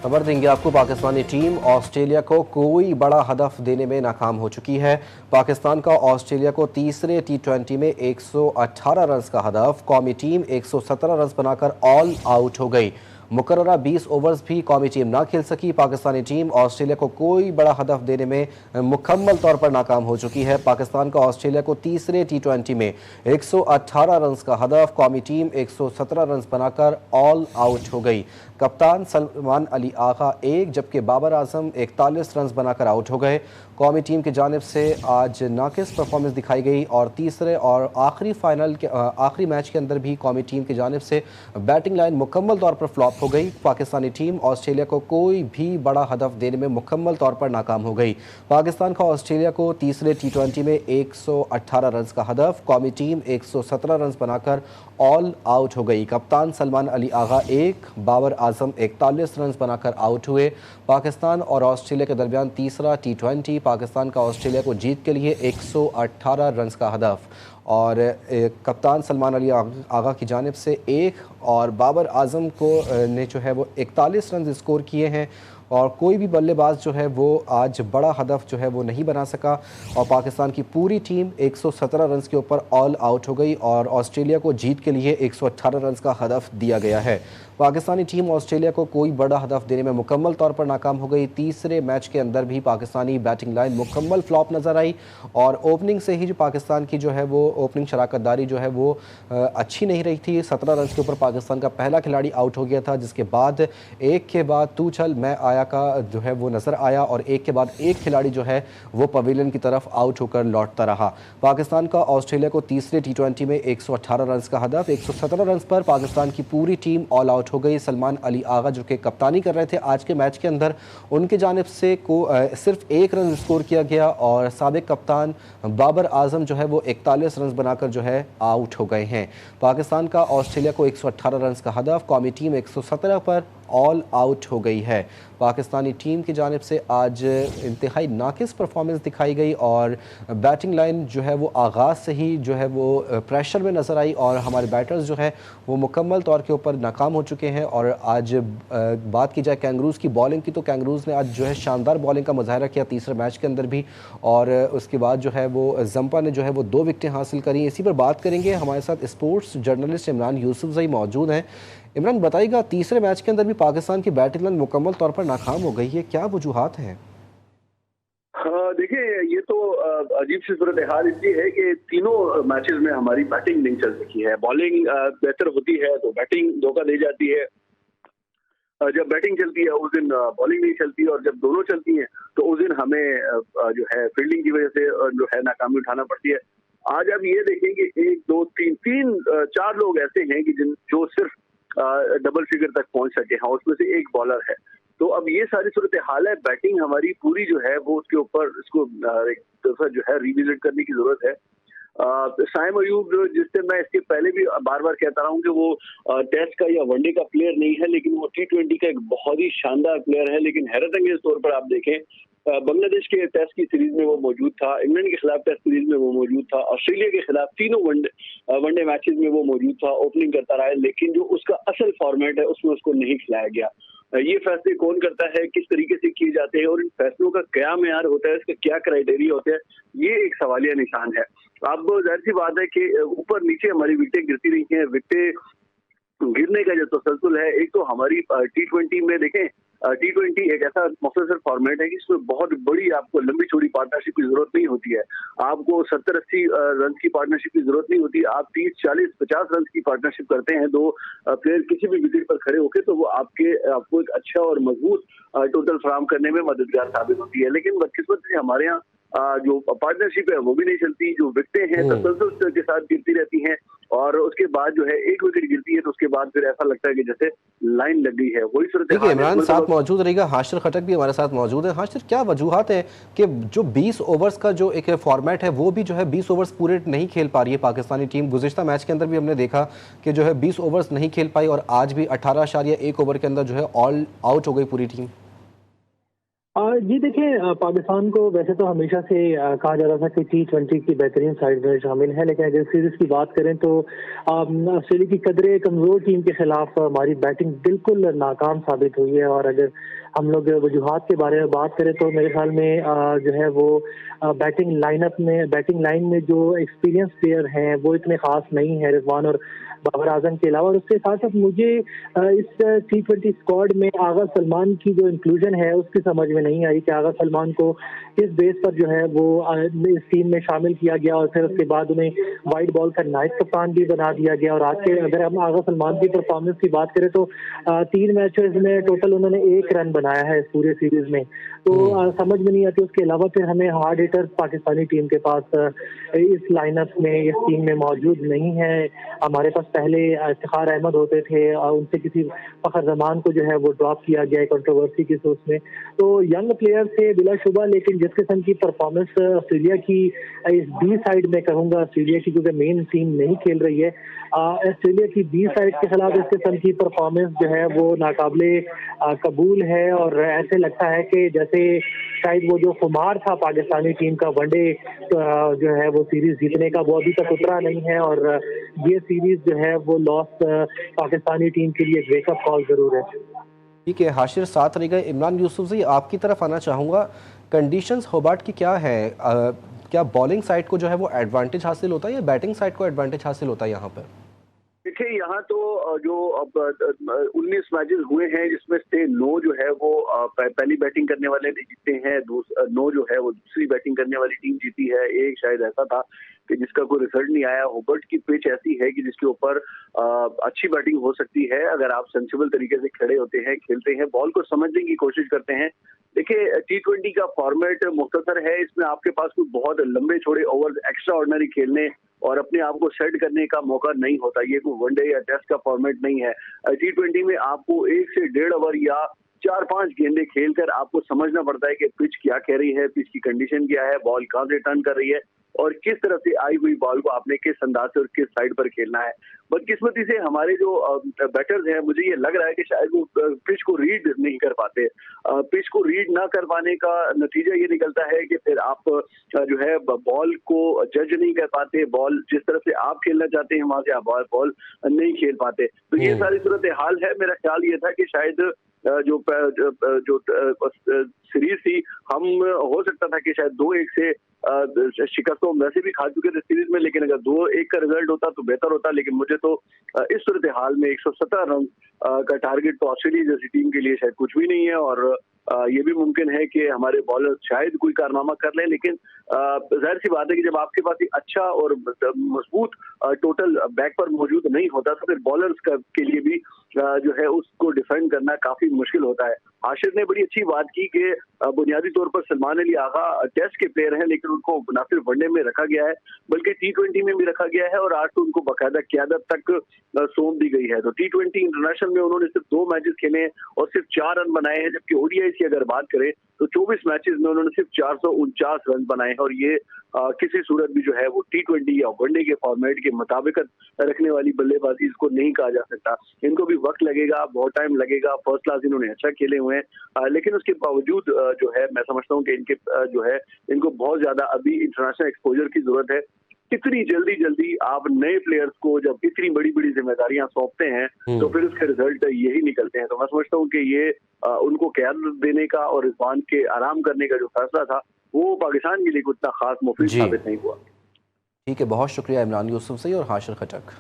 खबर देंगे आपको। पाकिस्तानी टीम ऑस्ट्रेलिया को कोई बड़ा हदफ देने में नाकाम हो चुकी है। पाकिस्तान का ऑस्ट्रेलिया को तीसरे टी20 में 118 रन का हदफ, कौमी टीम 117 रन बनाकर ऑल आउट हो गई। मुकर्ररा 20 ओवर्स भी कौमी टीम ना खेल सकी। पाकिस्तानी टीम ऑस्ट्रेलिया को कोई बड़ा हदफ देने में मुकम्मल तौर पर नाकाम हो चुकी है। पाकिस्तान का ऑस्ट्रेलिया को तीसरे टी20 में 118 रन का हदफ, कौमी टीम 117 रन बनाकर ऑल आउट हो गई। कप्तान सलमान अली आगा एक जबकि बाबर आजम 41 रन बनाकर आउट हो गए। कौमी टीम की जानिब से आज नाकिस परफॉर्मेंस दिखाई गई और तीसरे और आखिरी मैच के अंदर भी कौमी टीम की जानिब से बैटिंग लाइन मुकम्मल तौर पर फ्लॉप हो गई। पाकिस्तानी टीम ऑस्ट्रेलिया को कोई भी बड़ा हदफ देने में मुकम्मल तौर पर नाकाम हो गई। पाकिस्तान का ऑस्ट्रेलिया को तीसरे टी20 में 118 रन का हदफ, कौमी टीम 117 रन बनाकर ऑल आउट हो गई। कप्तान सलमान अली आगा एक, बाबर आजम 41 रन बनाकर आउट हुए। पाकिस्तान और ऑस्ट्रेलिया के दरमियान तीसरा टी20, पाकिस्तान का ऑस्ट्रेलिया को जीत के लिए 118 रन का हदफ और कप्तान सलमान अली आगा की जानिब से एक और बाबर आजम को ने जो है वो 41 रन स्कोर किए हैं और कोई भी बल्लेबाज जो है वो आज बड़ा हदफ जो है वो नहीं बना सका और पाकिस्तान की पूरी टीम 117 रन के ऊपर ऑल आउट हो गई और ऑस्ट्रेलिया को जीत के लिए 118 रन का हदफ दिया गया है। पाकिस्तानी टीम ऑस्ट्रेलिया को कोई बड़ा हदफ देने में मुकम्मल तौर पर नाकाम हो गई। तीसरे मैच के अंदर भी पाकिस्तानी बैटिंग लाइन मुकम्मल फ्लॉप नज़र आई और ओपनिंग से ही जो पाकिस्तान की जो है वो ओपनिंग शराकतदारी जो है वो अच्छी नहीं रही थी। 17 रन के ऊपर पाकिस्तान का पहला खिलाड़ी आउट हो गया था, जिसके बाद एक के बाद तू चल मैं आया का जो है वो नज़र आया और एक के बाद एक खिलाड़ी जो है वो पवेलियन की तरफ आउट होकर लौटता रहा। पाकिस्तान का ऑस्ट्रेलिया को तीसरे टी20 में 118 रन का हदफ, 117 रन पर पाकिस्तान की पूरी टीम ऑल आउट हो गई। सलमान अली आगा जो कि कप्तानी कर रहे थे आज के मैच के अंदर, उनकी जानिब से सिर्फ एक रन स्कोर किया गया और साबिक कप्तान बाबर आजम जो है वो 41 रन बनाकर जो है आउट हो गए हैं। पाकिस्तान का ऑस्ट्रेलिया को 118 रन का हदफ, कौमी टीम 117 पर ऑल आउट हो गई है। पाकिस्तानी टीम की जानिब से आज इंतहाई नाकिस परफॉर्मेंस दिखाई गई और बैटिंग लाइन जो है वो आगाज़ से ही जो है वो प्रेशर में नज़र आई और हमारे बैटर्स जो है वो मुकम्मल तौर के ऊपर नाकाम हो चुके हैं। और आज बात की जाए कैंगरूज़ की बॉलिंग की, तो कैंगरूज़ ने आज जो है शानदार बॉलिंग का मुजाहरा किया तीसरे मैच के अंदर भी और उसके बाद जो है वो जंपा ने जो है वो 2 विकेटें हासिल करी। इसी पर बात करेंगे, हमारे साथ स्पोर्ट्स जर्नलिस्ट इमरान यूसुफजई मौजूद हैं। इमरान बताइएगा, तीसरे मैच के अंदर भी पाकिस्तान की बैटिंग लाइन मुकम्मल तौर पर नाकाम हो गई है, क्या वजूहात हैं? हाँ, देखिए ये तो अजीब सी सूरत हाल इसलिए है कि तीनों मैचेस में हमारी बैटिंग नहीं चल सकी है। बॉलिंग बेहतर होती है तो बैटिंग धोखा दे जाती है, जब बैटिंग चलती है उस दिन बॉलिंग नहीं चलती और जब दोनों चलती हैं तो उस दिन हमें जो है फील्डिंग की वजह से जो है नाकामी उठाना पड़ती है। आज आप ये देखें कि 1 2 3 4 लोग ऐसे हैं कि जो सिर्फ डबल फिगर तक पहुंच सके हैं, उसमें से एक बॉलर है। तो अब ये सारी सूरत हाल है, बैटिंग हमारी पूरी जो है वो उसके ऊपर इसको एक दफा जो है रिविजिट करने की जरूरत है। साइम अयूब जिससे मैं इसके पहले भी बार बार कहता रहा हूँ कि वो टेस्ट का या वनडे का प्लेयर नहीं है, लेकिन वो टी20 का एक बहुत ही शानदार प्लेयर है। लेकिन हैरत अंगेज तौर पर आप देखें, बांग्लादेश के टेस्ट की सीरीज में वो मौजूद था, इंग्लैंड के खिलाफ टेस्ट सीरीज में वो मौजूद था, ऑस्ट्रेलिया के खिलाफ तीनों वनडे मैचेस में वो मौजूद था, ओपनिंग करता रहा है, लेकिन जो उसका असल फॉर्मेट है उसमें उसको नहीं खिलाया गया। ये फैसले कौन करता है, किस तरीके से किए जाते हैं और इन फैसलों का क्या मेयार होता है, इसका क्या क्राइटेरिया होता है, ये एक सवालिया निशान है। अब जाहिर सी बात है कि ऊपर नीचे हमारी विकेटें गिरती रही हैं। विकेटें गिरने का जो तसलसल है, एक तो हमारी टी20 में देखें, टी20 एक ऐसा मुख्तसर फॉर्मेट है कि इसमें बहुत बड़ी आपको लंबी चौड़ी पार्टनरशिप की जरूरत नहीं होती है। आपको 70-80 रन की पार्टनरशिप की जरूरत नहीं होती। आप 30-40-50 रन की पार्टनरशिप करते हैं, 2 प्लेयर किसी भी विकेट पर खड़े होकर, तो वो आपको एक अच्छा और मजबूत टोटल फराहम करने में मददगार साबित होती है। लेकिन बदकिस्मत से हमारे यहाँ जो पार्टनरशिप है वो भी नहीं चलती। जो विकेटें हैं तसलसल के साथ गिरती रहती हैं और उसके बाद जो है एक विकेट गिरती है तो उसके बाद फिर ऐसा लगता है कि जैसे लाइन लग गई है। वही सूरत देखिए, इमरान साथ मौजूद रहेगा, हाशिर खटक भी हमारे साथ मौजूद है। हाशिर, क्या वजूहात है कि जो 20 ओवर्स का जो एक फॉर्मेट है वो भी जो है 20 ओवर्स पूरे नहीं खेल पा रही है पाकिस्तानी टीम? गुज़िश्ता मैच के अंदर भी हमने देखा कि जो है 20 ओवर्स नहीं खेल पाई और आज भी 18.1 ओवर के अंदर जो है ऑल आउट हो गई पूरी टीम। जी देखिए, पाकिस्तान को वैसे तो हमेशा से कहा जाता था कि टी20 की बेहतरीन साइड में शामिल है, लेकिन अगर सीरीज की बात करें तो ऑस्ट्रेलिया की कदरे कमजोर टीम के खिलाफ हमारी बैटिंग बिल्कुल नाकाम साबित हुई है। और अगर हम लोग वजूहात के बारे में बात करें तो मेरे ख्याल में जो है वो बैटिंग लाइन में जो एक्सपीरियंस प्लेयर हैं वो इतने खास नहीं है, रिजवान और बाबर आजम के अलावा। और उसके साथ साथ मुझे इस T20 स्क्वाड में आगा सलमान की जो इंक्लूजन है उसकी समझ में नहीं आई कि आगा सलमान को किस बेस पर जो है वो इस टीम में शामिल किया गया और फिर उसके बाद उन्हें वाइट बॉल का नाइट कप्तान भी बना दिया गया। और आज के अगर हम आगा सलमान की परफॉर्मेंस की बात करें तो 3 मैचेस में टोटल उन्होंने 1 रन बनाया है इस पूरे सीरीज में। तो समझ में नहीं आती। उसके अलावा फिर हमें हार्ड हिटर्स पाकिस्तानी टीम के पास इस लाइनअप में, इस टीम में मौजूद नहीं है। हमारे पास पहले इफ्तिखार अहमद होते थे और उनसे किसी फखर जमान को जो है वो ड्रॉप किया गया है कंट्रोवर्सी की सोच में। तो यंग प्लेयर थे बिलाशुबा, लेकिन जिस किस्म की परफॉर्मेंस ऑस्ट्रेलिया की इस बी साइड में कहूंगा, ऑस्ट्रेलिया की क्योंकि मेन टीम नहीं खेल रही है, ऑस्ट्रेलिया की बी साइड के खिलाफ इस किस्म की परफॉर्मेंस जो है वो नाकाबिले कबूल है। और ऐसे लगता है कि जैसे शायद वो जो खुमार था पाकिस्तानी टीम का वनडे जो है वो सीरीज जीतने का, वो अभी तक उतरा नहीं है। और ये सीरीज जो है वो लॉस पाकिस्तानी टीम के लिए वेकअप कॉल जरूर है। ठीक है हाशिर, साथ रह गए। इमरान यूसुफ जी, आपकी तरफ आना चाहूँगा। कंडीशंस होबार्ट की क्या है? क्या बॉलिंग साइड को जो है वो एडवांटेज हासिल होता है या बैटिंग साइड को एडवांटेज हासिल होता है यहाँ पर? देखिए यहाँ तो जो अब 19 मैचेस हुए हैं जिसमें से 9 जो है वो पहली बैटिंग करने वाले ने जीते हैं, 9 जो है वो दूसरी बैटिंग करने वाली टीम जीती है। एक शायद ऐसा था कि जिसका कोई रिजल्ट नहीं आया। होबर्ट की पिच ऐसी है कि जिसके ऊपर अच्छी बैटिंग हो सकती है अगर आप सेंसिबल तरीके से खड़े होते हैं, खेलते हैं, बॉल को समझने की कोशिश करते हैं। देखिए T20 का फॉर्मेट मुख्तसर है, इसमें आपके पास कोई बहुत लंबे छोड़े ओवर एक्स्ट्रा ऑर्डिनरी खेलने और अपने आप को सेट करने का मौका नहीं होता। ये कोई वनडे या टेस्ट का फॉर्मेट नहीं है। T20 में आपको 1 से 1.5 ओवर या 4-5 गेंदे खेलकर आपको समझना पड़ता है कि पिच क्या कह रही है, पिच की कंडीशन क्या है, बॉल कहाँ से टर्न कर रही है और किस तरफ से आई हुई बॉल को आपने किस अंदाज से और किस साइड पर खेलना है। बदकिस्मती से हमारे जो बैटर्स हैं, मुझे ये लग रहा है कि शायद वो पिच को रीड नहीं कर पाते। पिच को रीड ना कर पाने का नतीजा ये निकलता है कि फिर आप जो है बॉल को जज नहीं कर पाते, बॉल जिस तरफ से आप खेलना चाहते हैं वहां से आप बॉल नहीं खेल पाते। तो ये सारी सूरत हाल है। मेरा ख्याल ये था कि शायद जो सीरीज थी, हम हो सकता था कि शायद 2-1 से शिकस्त तो वैसे भी खा चुके थे सीरीज में, लेकिन अगर 2-1 का रिजल्ट होता तो बेहतर होता। लेकिन मुझे तो इस सूरत हाल में 117 रन का टारगेट तो ऑस्ट्रेलिया जैसी टीम के लिए शायद कुछ भी नहीं है। और ये भी मुमकिन है कि हमारे बॉलर शायद कोई कारनामा कर लें, लेकिन जाहिर सी बात है कि जब आपके पास एक अच्छा और मजबूत टोटल बैक पर मौजूद नहीं होता तो फिर बॉलर्स के लिए भी जो है उसको डिफेंड करना काफी मुश्किल होता है। आशिर ने बड़ी अच्छी बात की कि बुनियादी तौर पर सलमान अली आगा टेस्ट के प्लेयर हैं, लेकिन उनको न सिर्फ वनडे में रखा गया है बल्कि T20 में भी रखा गया है और आज तो उनको बाकायदा क़यादत तक सौंप दी गई है। तो T20 इंटरनेशनल में उन्होंने सिर्फ 2 मैचेस खेले हैं और सिर्फ 4 रन बनाए हैं, जबकि ODI की अगर बात करें तो 24 मैचेस में उन्होंने सिर्फ 449 रन बनाए हैं। और ये किसी सूरत भी जो है वो T20 या वनडे के फॉर्मेट के मुताबिक रखने वाली बल्लेबाजी इसको नहीं कहा जा सकता। इनको भी वक्त लगेगा, बहुत टाइम लगेगा। फर्स्ट क्लास इन्होंने अच्छा खेले हुए हैं, लेकिन उसके बावजूद जो है मैं समझता हूँ कि इनके जो है इनको बहुत ज्यादा अभी इंटरनेशनल एक्सपोजर की जरूरत है। कितनी जल्दी आप नए प्लेयर्स को जब इतनी बड़ी बड़ी जिम्मेदारियां सौंपते हैं तो फिर उसके रिजल्ट यही निकलते हैं। तो मैं समझता हूँ कि ये उनको क़यादत देने का और रिजवान के आराम करने का जो फैसला था वो पाकिस्तान के लिए उतना खास मुफीद साबित नहीं हुआ। ठीक है, बहुत शुक्रिया इमरान यूसुफ से और हाशिर खटक।